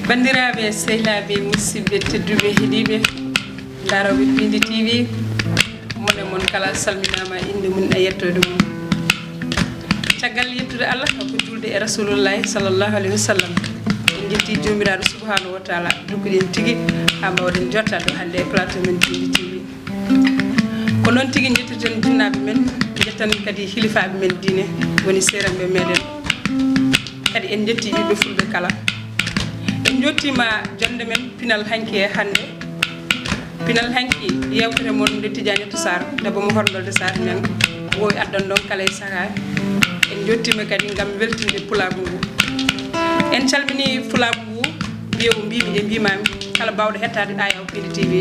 bandiraɓe sehlaɓe musidɓe tedduɓe heeɗiɓe daroɓe Pindi TV mone mon kala salminama inde mum e yettode mum caggal yettude Allah ko julde e rasulullahi sallllahu alayhi wa sallam en jetti jomiraɗo subhanahu wa taala dugguɗen tigui ha mbawɗen jottade hande e plateau men Pindi TV ko noon tigui jettiten jinnaɓe men jettan kadi hilifaɓe men diine woni seramɓe meɗen kadi en jetti ɓiɓɓe fulɓe kala en jottima jonde men pinal hanki e hande pinal hanki yewtere mon nde Tidianiatou Sarr debbo mo horgolde Sarr men wowi addan ɗon kala e saaha en jottima kadi gam weltinde pulagu ngu en calmini fulagu ngu mbiyewu mbimi e mbimami kala bawɗo hettade Ayaw Pindi TV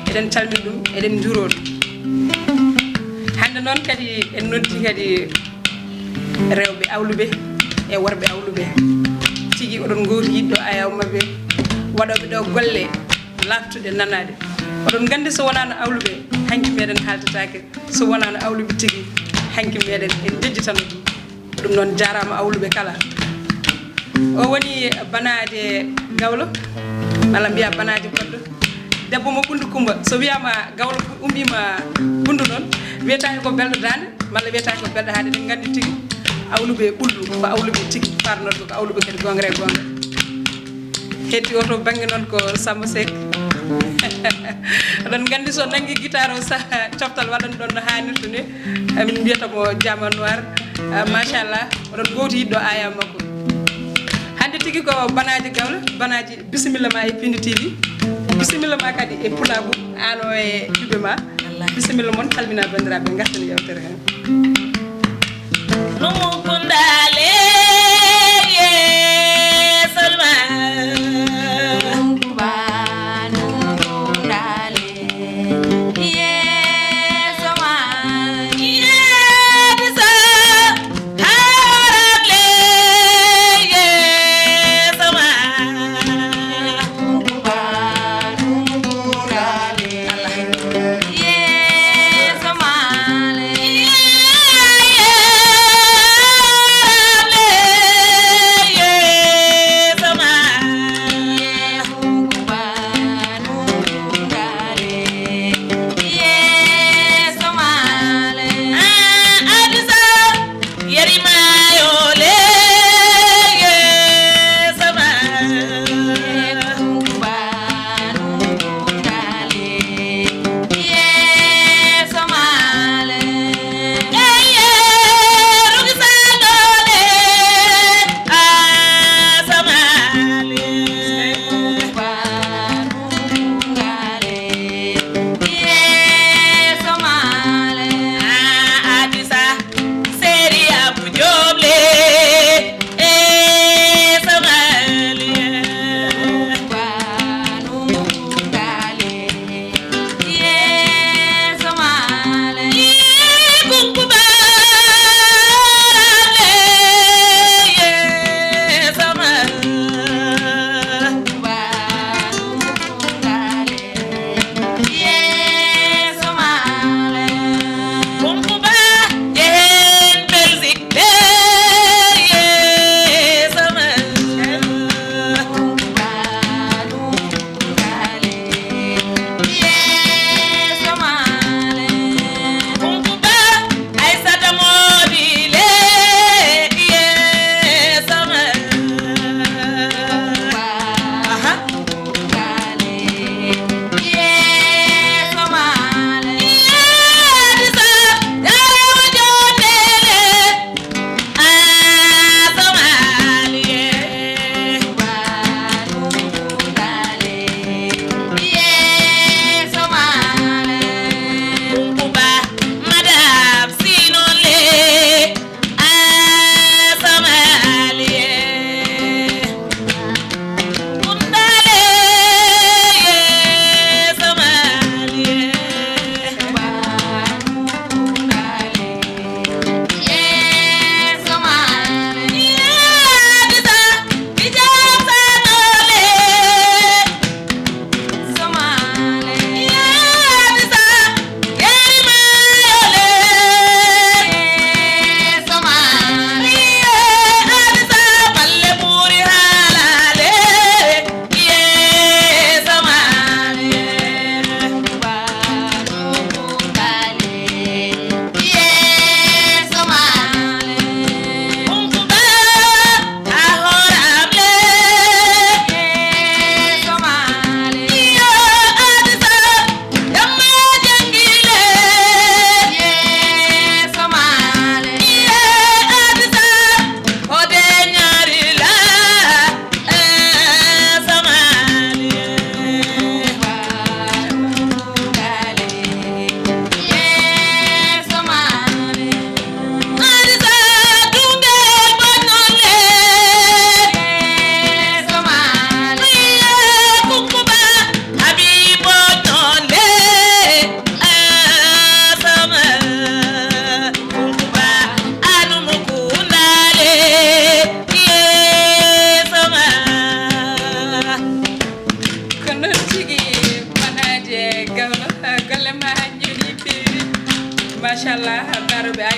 eɗen calmini ɗum eɗen juro ɗum hande noon kadi en noddi kadi rewɓe awluɓe e worɓe awluɓe tigi oɗon gowti yiɗɗo ayaw mabɓe waɗoɓe ɗo golle laftuɗe nanade oɗon gandi so wonano awluɓe hanki meɗen haltatake so wonano awluɓe tigi hanki meɗen en jejjitano ɗum noon jarama awluɓe kala o woni banade gawlo malla mbiya banade koddo debbo mo ɓundu Kumba so wiyama gawlo ummima ɓundu noon wiyetake ko belɗo dande malla wiyetake ko belɗo haade ɗen gandi tigi awluɓe ɓulɗu ko awluɓe tigi farnoɗo ko awluɓe kadi gongre gonga heddi oto banggue noon ko Samba Seck oɗon gandi so nangui guitare o saaha coftal waɗan ɗon no hannirta ni min mbiyata mo Diama Noir machallah oɗon gowti yiɗɗo aya makko hande tigui ko banaji gawlo banaji bisimilla ma e Pindi TV bisimilla ma kadi e pulagu ano e ɓiɓɓe ma bisimilla moon calmina bandiraɓe gartani yewtere hen Numukundale ye Salma Numukundale ye Salma ye Bisa Harale ye Salma Numukundale ye Salma ye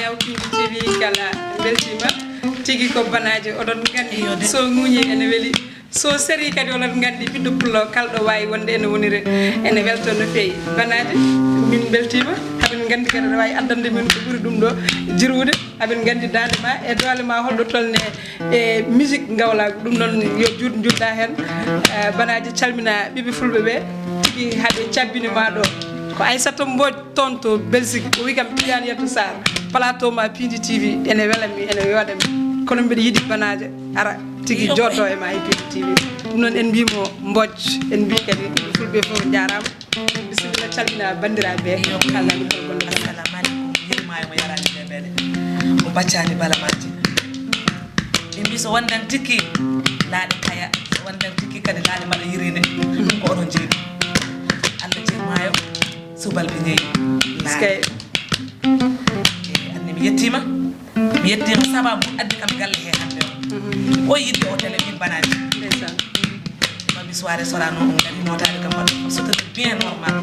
yaw Pindi TV kala beltima tigi ko banaje odon gandi so nguñi ene weli so seri kadi olon gandi biddo pullo kaldo wawi wonde ene wonire ene welto no feyi banaje min beltima haben gandi kadi wawi addande min ko buri dum do jirude haben gandi dande ma e dole ma holdo tolne e musique ngawla dum non yo judda hen banaje calmina bibi fulbe be tigi hade ciabbini ma do ko Aissatou Mbodj tonto Belgique o wi kam Tidiane Yatou Sarr plateau ma Pindi TV ene welami ene yodami kono mbiɗa yiɗi banaje ara tigi joddo e ma e Pindi TV ɗum noon en mbimo Mbodj en mbi kadi fulɓe fof jarama bisimilla calmina bandiraɓe kallani kol gonɗo assalamu aleykum yirmayo mo yarani ɓe beele mo baccani balamaji ɓe mbi so wondan tikki laaɗe kaya so wondan tikki kadi laaɗe mbaɗa yirine ɗum ko onon jeeɗi Allah jirmayo subalɓe jeeyi skay anni mi yettima sababu addi kam galle he hande o yidde o télé min banaji ndeysan maɓe soirée sorano on gari notade kam mbaɗa sottode bien normal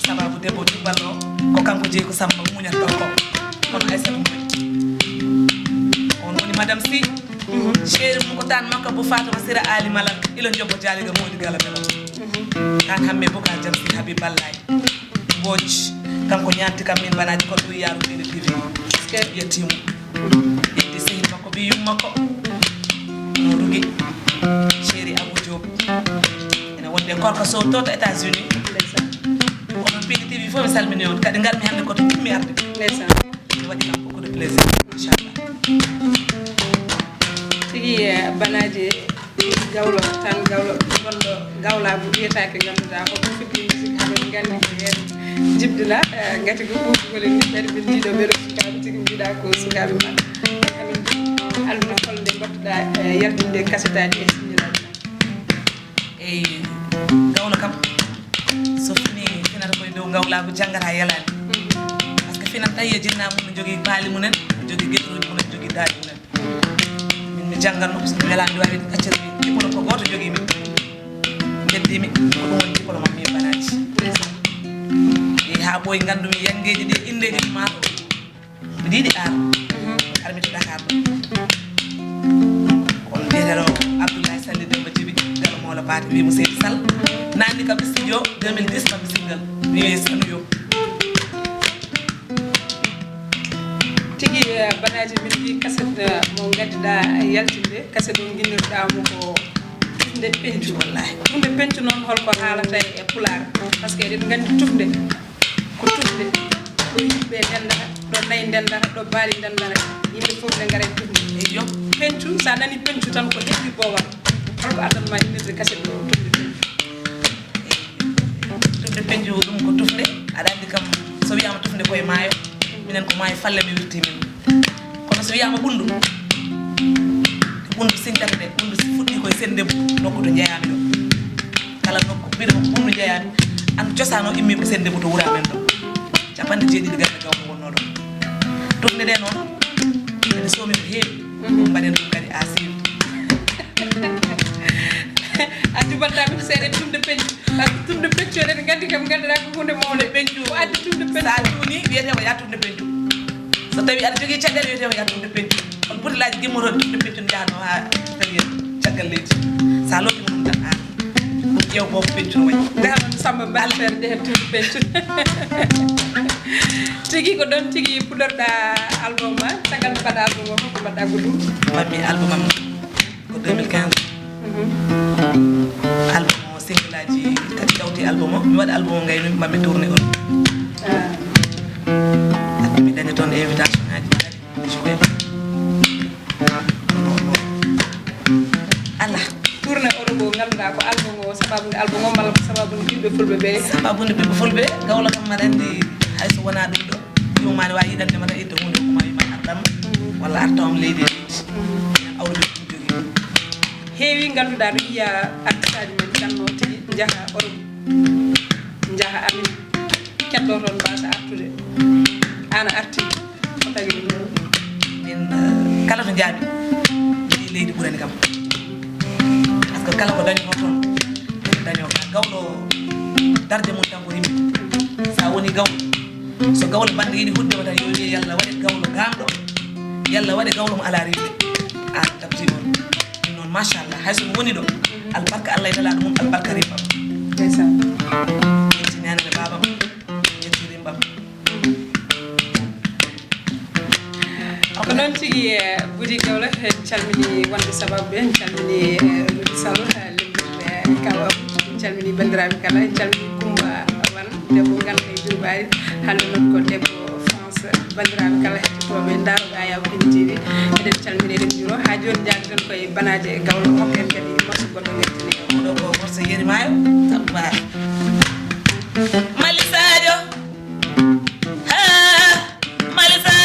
sababu debbo juɓɓallo ko kanko jeeyi ko Samba muñata ko kono Aissatou Mbodj on woni madame Sy chéri mum ko tan makka bo Fatama Sira Ali Malal ilo jobbo jaaliga modi gala melo kan hamme boka jam Sy Habib Ballay Mbodj kanko ñanti kam min banaji ko ɗum yaaru Pindi TV yettimu yetti sehin makko bi yum makko no rugi chéri Abou Diop ene wonde korka sow to États-Unis onon Pindi TV fof mi salmini on kadi garmi hande koto timmi arde ndeysan mi waɗi kam beaucoup de plaisir inchallah tigi banaje gawlo tan gawlo gonɗo gawlago wiyetake ganduɗa ko fuɗɗi musique hamen gandi ko hen jibdina gati ko ɓuuɓugol en ɓeɗe ɓe ndiɗo ɓeɗo sukaɓe tigi mbiɗa ko sukaɓe ma kamen allude holde mbattuɗa yaltinde kasetaji e signiraji eyyi gawlo kam so fini finata koye dow gawlago janggata yalani par ce que finat tawi e jinna mum ne jogui baali mumen jogui gueɗoji mumen jogui daaji mumen min mi jangganno so welani wawi accere diplôme ko goto jogui min beddimi ko ɗum woni diplôme am min banaji ha ɓooyi gandumi yangueji ɗi indeji ɗi mato mbiɗa yiiɗi ar armi to Dakar ɗo on biyeteɗo Abdoulaye Sall Demba Djibi delo mawla baati wimo Seydi Sall nanni kam studio 2010 mabɓe single wiye Sanuyo tigi banaji min mbi cassette mo gaddiɗa yaltinde cassette o guinnirɗamo ko tufde pencu wallahi tufde pencu noon holko haalata e pulaar par ce que eɗen gandi tufde ko tufde ɗo yimɓe ndendata ɗo nayi ndendata ɗo baali ndendata yimɓe fof ɓe gara tufde eyyo pencu sa nani pencu tan ko heɓɓi bowal holko addanma innirde cassette o tufde penju ɗum ko tufde aɗa andi kam so wiyama tufde koye maayo minen ko maayo falle mi wirti min kono so wiyama ɓundu ɓundu siñtata de ɓundu fuɗɗi koye sendebo nokku to jeeyami ɗo kala nokku mbiɗa ko ɓundu jeeyami an cosano immi ko sendebo to wuura men ɗo capanɗe jeeɗiɗi garde gawko wonno ɗo tufde nde noon ene soomi ko heewi mbaɗen ɗum kadi a siiwde a jubaltami ko seeɗa tumde pencu par ce que tumde pencu eɗen gandi kam ganduɗa ko hunde mawde pencu ko addi tumde pencu sa juni wiyete ko yattumde pencu so tawi aɗa jogui caɗele wiyete ko yattumde pencu on butilaji gimmotoɗe tumde pencu jahano ha tawi caggal leydi sa lottimo ɗum tan an ƴeew bobo pencu no wayi ndehanon Samba mbalfere nde hen tumde pencu tigi ko ɗon tigi puɗɗorɗa album ma caggal mbaɗa album o ko mbaɗɗa ko ɗum mami album am ko 2015 album o single aji kadi tawti album o mi waɗi album o gayno mami tourné on mi dañi toon invitation aji kadi joué Allah tourné oɗo ngo ganduɗa ko album o sababude album o malla ko sababude ɓiɓɓe fulɓe ɓe sababude ɓiɓɓe fulɓe gawla kam mbaɗa andi hayso wona ɗum ɗo yumani wawi yiɗandema tan itta hunde koma wima arɗam walla artawam leydi e leydi awde ɗum jogui heewi ganduɗa ɗo yiya artiste aji men ganno tigi jaaha Europe jaaha amin keddo toon mbasa artude ana arti ko tagi ɗum min kala to jaaɓi yiɗi leydi ɓurani kam par ce que kala ko dañoto toon daño ka gawɗo darde mum tan ko yimɓe sa woni gawɗo so gawlo bande yiɗi huddema tan yo wiye yalla waɗe gawlo gamɗo yalla waɗe gawlo mo ala riɓe an tabti on non machallah hayso mi woni ɗo albarka allah e nelaɗo mum albarka rimbam ndeysaan yetti nenane babam yetti rimbam ko noon tigi Boudy Gawlo en calmini wonde sababu en calmini Ludi Sall lembuɓe kawa en calmini bandiraɓe kala en calmini Coumba Wan debbo ganka e Diourbari hande noon ko debbo France bandiraɓe kala hettotoɓe daroɓe Ayaw Pindi TV eɗen calmini eɗen juuro ha joni jangden koye banaje Gawlo hokken kadi morso goɗɗo gettini oɗo ko morso yeri mayo tabba Mali Sadio ha Mali Sadio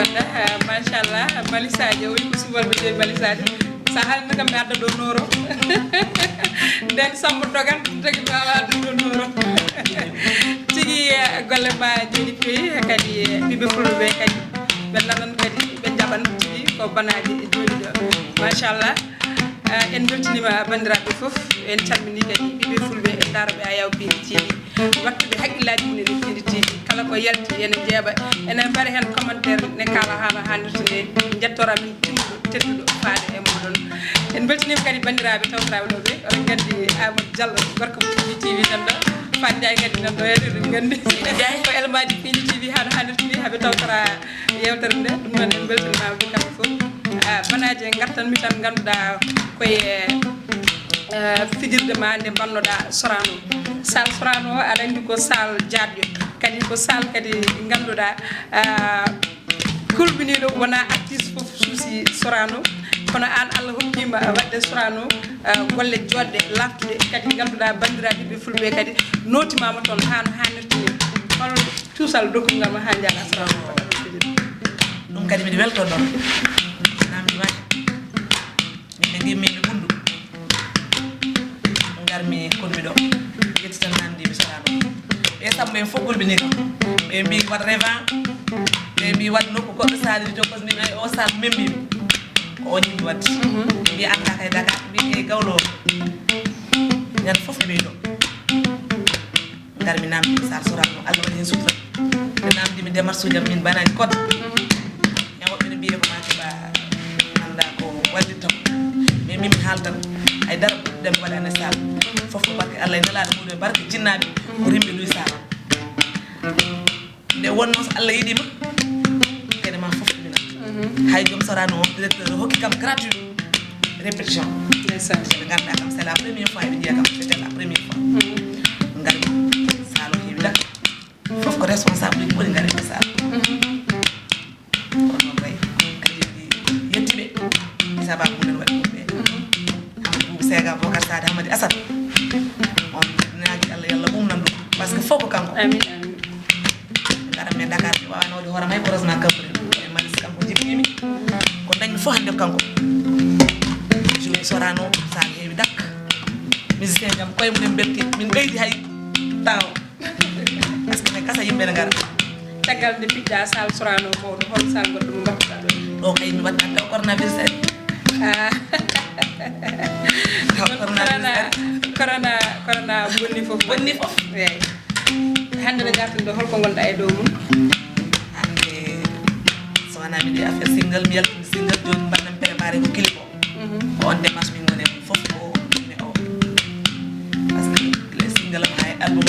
banda machallah Malisadio wi ko subal be Malisadio sa hal naka mi adda do noro den sambo dogan tagi bawa do noro tigi golle ma jeni pe kadi bibe fulbe kadi be lanan kadi be jaban tigi ko banaji e jodi do machallah en beltinima bandiraɓe fof en calmini kadi ɓiɓe fulɓe e daroɓe ayaw Pindi TV wattuɓe haqqillaji mumen e Pindi TV kala ko yalti ene jeeɓa enen mbaɗa hen commentaire ne kala hala hannirta nde jettora min timmuɗo tedduɗo faade e moɗon en beltinima kadi bandiraɓe tawtiraɓe ɗo ɓe oɗon gandi Amadou Diallo gorko mo Pindi TV nan ɗo Fat Ndiaye kadi nan ɗo hedde ɗum gandi ko elmaji Pindi TV haɗo hannirta ni haaɓe tawtora yewtere nde ɗum noon en beltinimamaɓe kamɓe fof banaji gartanmi tan ganduɗa koye fijirde ma nde bannoɗa Sorano sal Sorano aɗa andi ko sal jaɗɗo kadi ko sal kadi ganduɗa kulɓiniɗo wona artiste foof suusi Sorano kono an Allah hokkima wadde Sorano golle jodɗe laftude kadi ganduɗa bandiraɓe ɓe fulɓe kadi notimama toon hano hannirta ni hol cuusal dokkugal ma ha jaɗa Sorano ɗum kadi miɗa welto ɗon gimmiɓe ɓundu garmi kolmi ɗo yetti tan nandiɓe Sorano ɓe sammo en fof golɓini kam ɓe mbi wat revent ɓe mbi wat nokku goɗɗo saliri to pasmi ay o sal membimi ko o ñimmi wadde mbi anda kay Dakar mbi e gawlo ñande fof ne ɓeyɗo garmi namdi sal Sorano Allah waɗi hen sutura ɓe namdimi démarche uji am min banaji kodde en woɓɓe ne mbiye ko makeɓa anda ko wallitta ko mais min haaltan ay dara dem waɗa ane sal fof ko barke Allah e nelaɗo muɗum e barke jinnaɓe ko rimɓe luy sal nde wonno so Allah yiɗima kede ma fof mina hay joom Sorano o directeur hokki kam gratuit répétition ɓe ganduɗa kam c'est la première fois eɓe jiiya kam c'était la première fois garmi sal o heewi dak fof ko responsable uji ɓuri gari ɓe sal kono noon way kadi yettiɓe sababu munen waɗi ɗum ɓe Sega Bocar Sade Hamadi Assane on naaji Allah yalla ɓumnan ɗum par ce que fof ko kanko amin amin garan men Dakar mi wawano waɗi hoorema hay ko rosna kampani e malis kanko jippimi ko dañmi fof hande ko kanko jogi Sorano sal heewi dak musicien jam koye mumen belti min ɓeydi hay taw par ce que min kasa yimɓe ne gara caggal nde piɗɗa sal Sorano mawɗo hol sal goɗɗo mo mbattuɗa ɗo ɗo kay mi waɗi taw coronavirus corona bonni fof eyi hande no garten ɗo holko gonɗa e dow mum hande so wona miɗe affaire single mi yaltini single joni mbanɗami préparé ko clip o ko on démarche min goni fof ko ɗumne o par ce que le single am hay album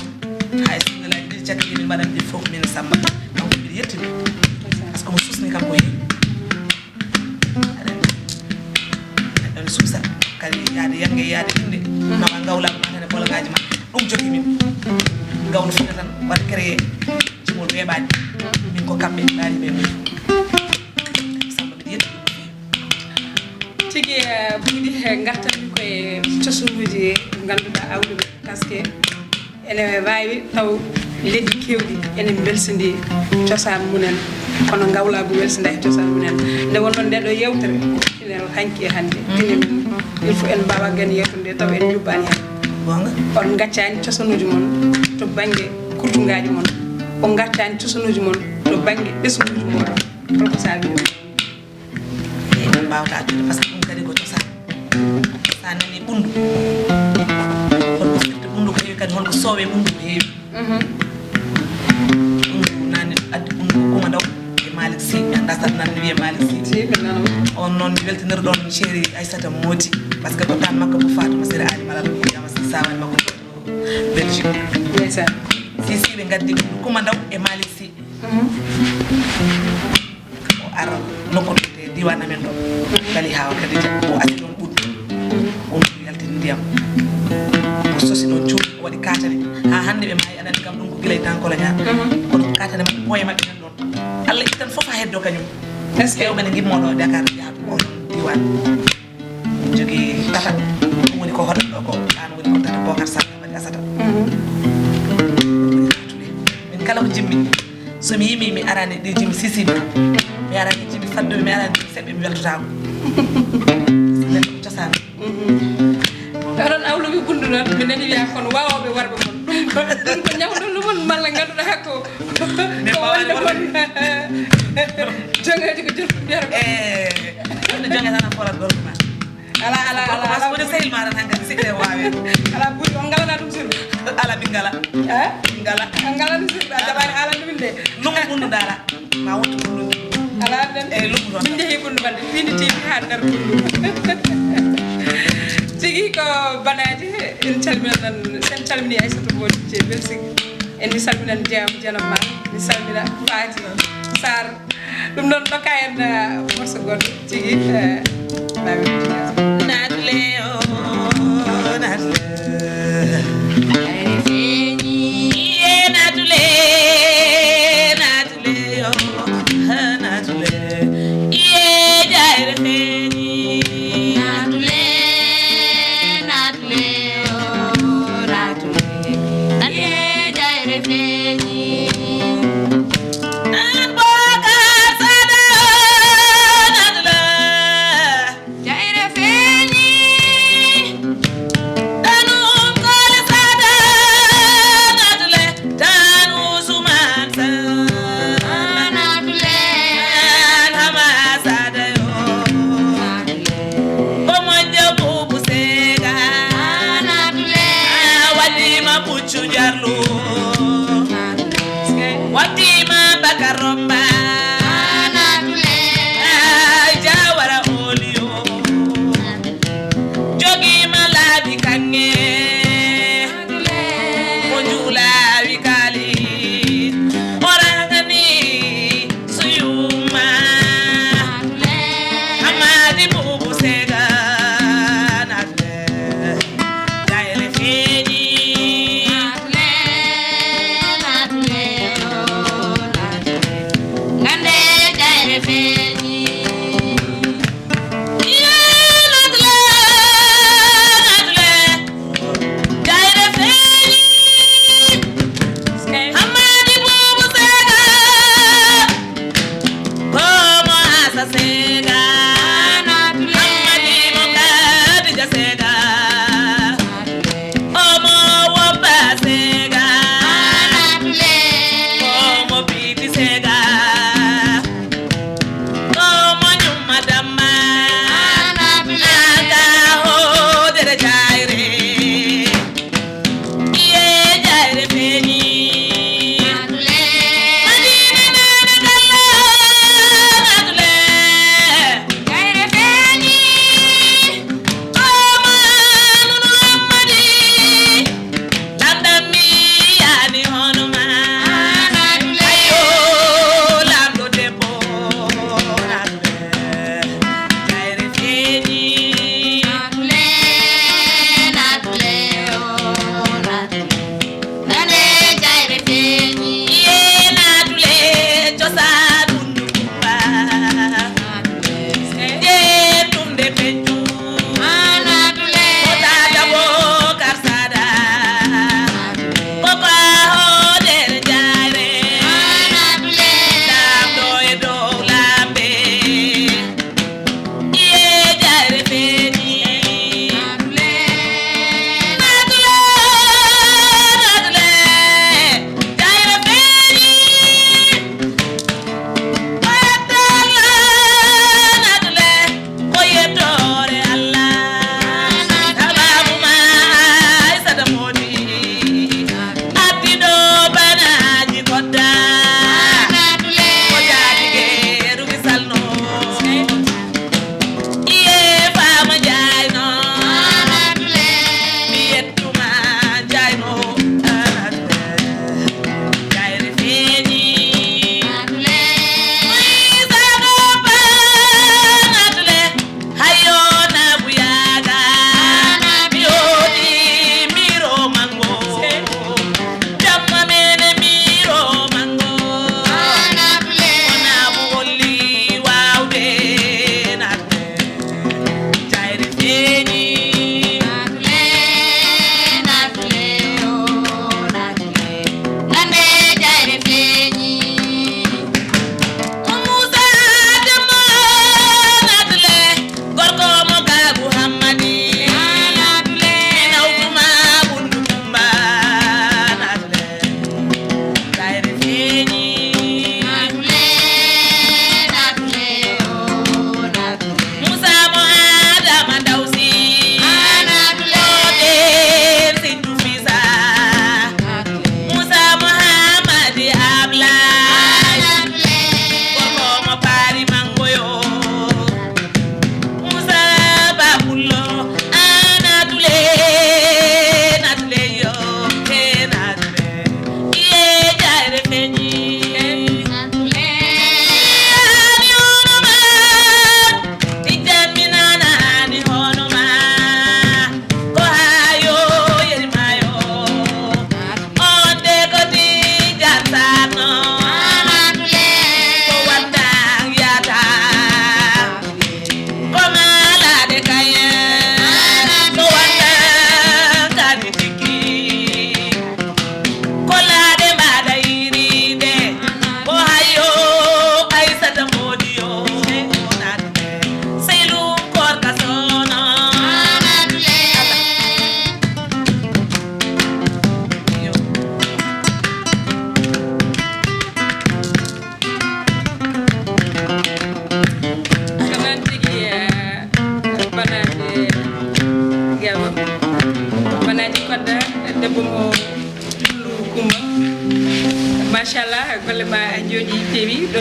hay single aji ɗiɗi caggal min mbaɗami ɗi fof min Samba kanko mbiɗa yettimi par ce que mo susni kam ko heewi neɗɗo ne suusa kadi yaade yangue yaade inde mama gawlago ma tan e bolgaji ma ɗum jogui min gawno fina tan waɗa créé cimol weeɓaji min ko kamɓe ɗaari ɓe mum Samba mbiɗa yetti ɗum tigi buuɗi gartanmi koye cosunuji ganduɗa awɗuɓe par ce que ene wawi taw leddi kewɗi ene belsidi cosaan munen kono gawlago welsida e cosaan munen nde wonɗon nde ɗo yewtere tinel hanki e hande tine men il faut en mbawa gani yewtude taw en jubbani hen gonga on gaccani cosanuji mon to banggue kurtungaji mon on gaccani cosanuji mon to banggue ɓesguji mon holko saabi ɗum eyi min mbawta accude par ce que ɗum kadi ko cosaan sa nani ɓundu holko firti ɓundu ko heewi kadi holko soowe ɓundu ko heewi ɓundu nani addi ɓundu ko Coumba Ndaw e Malick Sy mi anda saɗa nanni wiye Malick Sy on noon mi weltinirɗon chéri Aissata Mody par ce que ko tan makko mo Fatouma Sira Ali Malal ko yama sawani makko to Belgique ndeysan si ɓe gaddi ɓundu Coumba Ndaw e Malick Sy o ara nokku te diwan amen ɗo gali hawa kadi o asi ɗon ɓundu ɓundu yaltini ndiyam o sosi ɗon cuuɗi o waɗi katane ha hande ɓe maayi aɗa andi kam ɗum ko guila e tankolo ña kono katane maɓɓe moye maɓɓe nan ɗon Allah ittan fof ha heddo kañum est ce que ɓe ne gimmoɗo Dakar yaha on diwan jogui tata ɗum woni ko hoɗat ɗo ko an woni ko tata Bocar Sall Hamadi Assata min kala ko jimmi so mi yimi mi arani ɗi jimi sisiɓe mi arani jimi fadduɓe mi arani jimi seɓɓe mi weltotako neɗɗo ko cosaan oɗon awluɓe bundu noon mi nani wiya kono wawoɓe warɓe mon ɗum ko ñawdol mon malla ganduɗa hakko ko wonde mon jongeji ko jolɗum mbiyata ɗumne jonge tan a forat gorkoma ala woni sehil maɗa tan kadi sikre wawe ala ɓuuri on galana ɗum sirɓe ala min ngala min ngala on galana ɗum sirɓe a jaɓani haalande min de lumu bundu dara ma wottu bundu ala den lumu toon min jeehi bundu balde pindi tivi ha nder bundu tigi ko banaji en calmina tan sen calmini Aissatou Mbodj je Belgique en mi salminan jeyanam ma mi salmina Faty Sarr ɗum noon ɗokka en morso goɗɗo tigi bawi natle o natle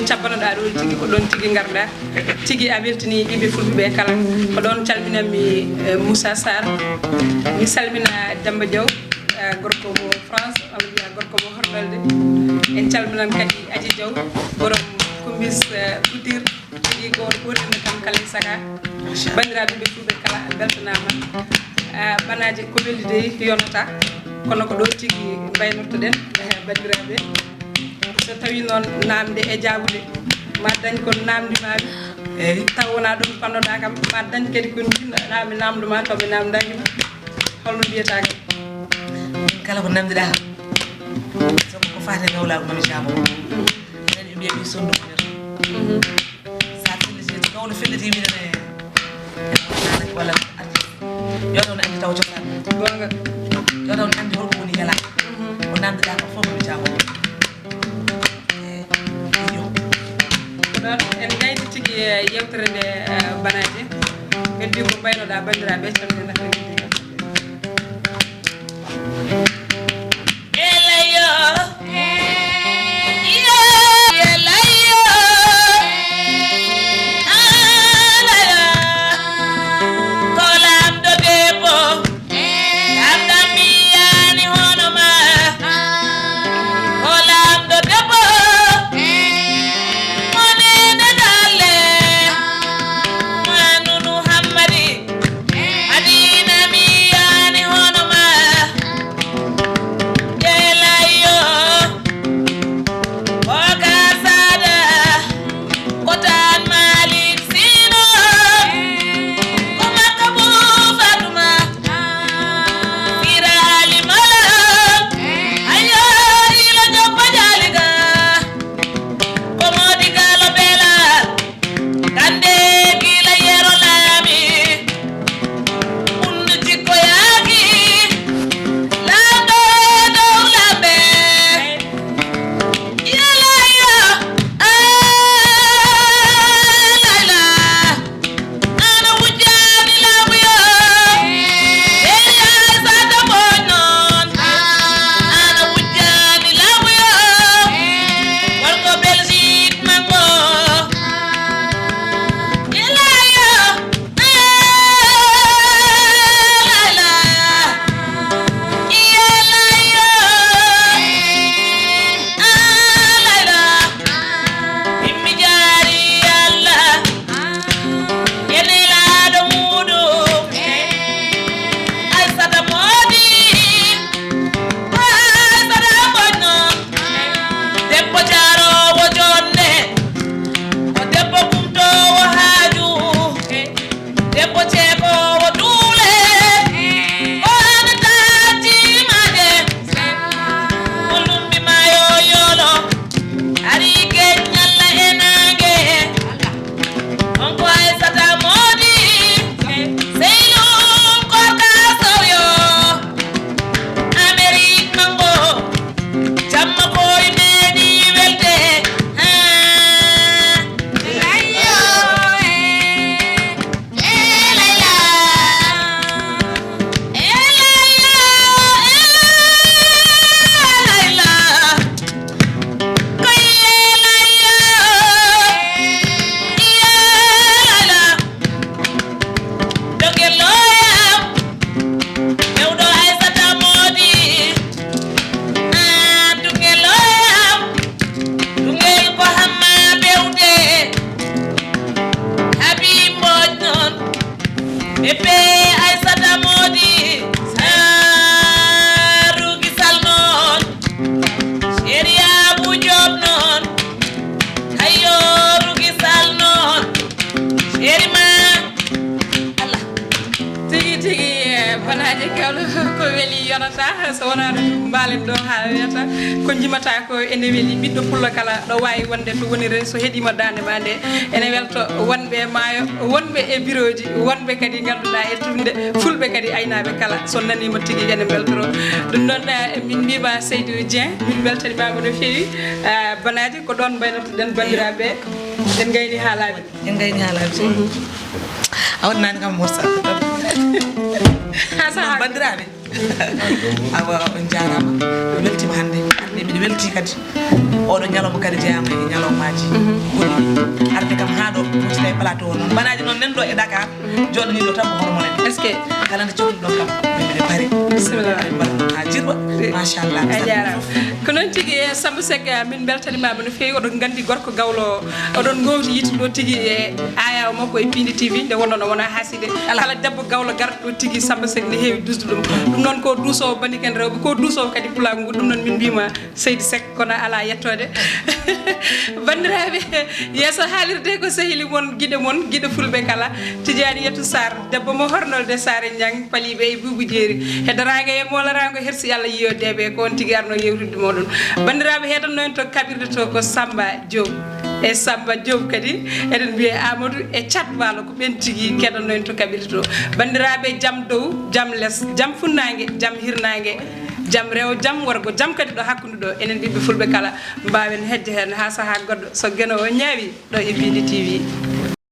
ɗon cabbanoɗa ɗo tigi ko ɗon tigi garɗa tigi a weltini yimɓe fulɓe ɓe kala ko ɗon calminanmi Moussa Sarr mi salmina Demba Diaw gorko mo France on wiya gorko mo horɗolde en calminan kadi Adji Diaw borom kombis Foutir tigi ko ɓurɗinde kam kala saga bandiraɓe ɓe fulɓe kala beltanama banaji ko weldi de yonata kono ko ɗo tigi mbaynortoɗen bandiraɓe so tawi noon namde e jabude ma dañ ko namdimaɓe eyyi taw wona ɗum pannoɗa kam ma dañ kadi ko jinnoɗa mi namduma taw mi namdakima holno mbiyata kam kala ko namdiɗa somo ko fate gawlago mami jabo enen ɓe mbiya ɓi sondu muñata sa felliti to gawlo felliti minene nanaki walla arti yo taw ne andi taw cosaan gonga yo taw ne andi holko woni hela ko namdiɗa ko fof mami jabo ɗon en gaydi tigi yewtere nde banaje heddi ko mbaynoɗa bandiraɓe calminata ko weli yonata so wona mbalen do ha wiyata ko jimata ko ene weli biddo pulla kala do wawi wonde to woni ren so hedima dande mande ene welto wonbe maayo wonbe e biroji wonbe kadi ganduda e tunde fulbe kadi aynabe kala so nanima tigi ene beltoro dum don min biba Seydou Dieng min beltani baba no fewi banaji ko don baynoto den bandirabe den gayni halabe awon nan kam morsa bandirabe awa on jarama weltima hande ande miɗo welti kadi oɗo ñalawma kadi jeyama e ñalawmaji goɗɗi arde kam ha ɗo muccida e plateau o noon banaji noon nan ɗo e Dakar joɗaniɗo tan ko hormonen est ce que kala nde cohli ɗo kam miɗe pari bisimilla ha jirɓa machallah a jarama ko noon tigui Samba Seck min beltanimama no fewi oɗon gandi gorko gawlo oɗon gowti yittu ɗo tigui e ayaw makko e Pindi TV nde wonno no wona haside kala debbo gawlo garɗo ɗo tigui Samba Seck ne heewi dusde ɗum ɗum noon ko duusowo bandiken rewɓe ko duusowo kadi pulago ngu ɗum noon min mbima Seydi Seck kono ala yettode bandiraɓe yesso haalirde ko sehili moon guiɗe moon guiɗe fulɓe kala Tidiani Yettou Sarr debbo mo hornolde Sare Niang paliɓe e Boubou Dieri heddorago e molarago hersi Allah yiyodeɓe ko on tigui arno yewtude moɗon bandiraɓe heɗanno en to kaɓirde to ko Samba Diop e Samba Diop kadi eɗen mbiya Amadou e Thiat Walo ko ɓen tigui keɗanno en to kaɓirde to bandiraɓe jaam dow jaam less jaam funnague jaam hirnague jaam rewo jaam worgo jaam kadi ɗo hakkude ɗo enen ɓiɓɓe fulɓe kala mbawen hedde hen ha saaha goɗɗo so gueno o ñaawi ɗo e Pindi TV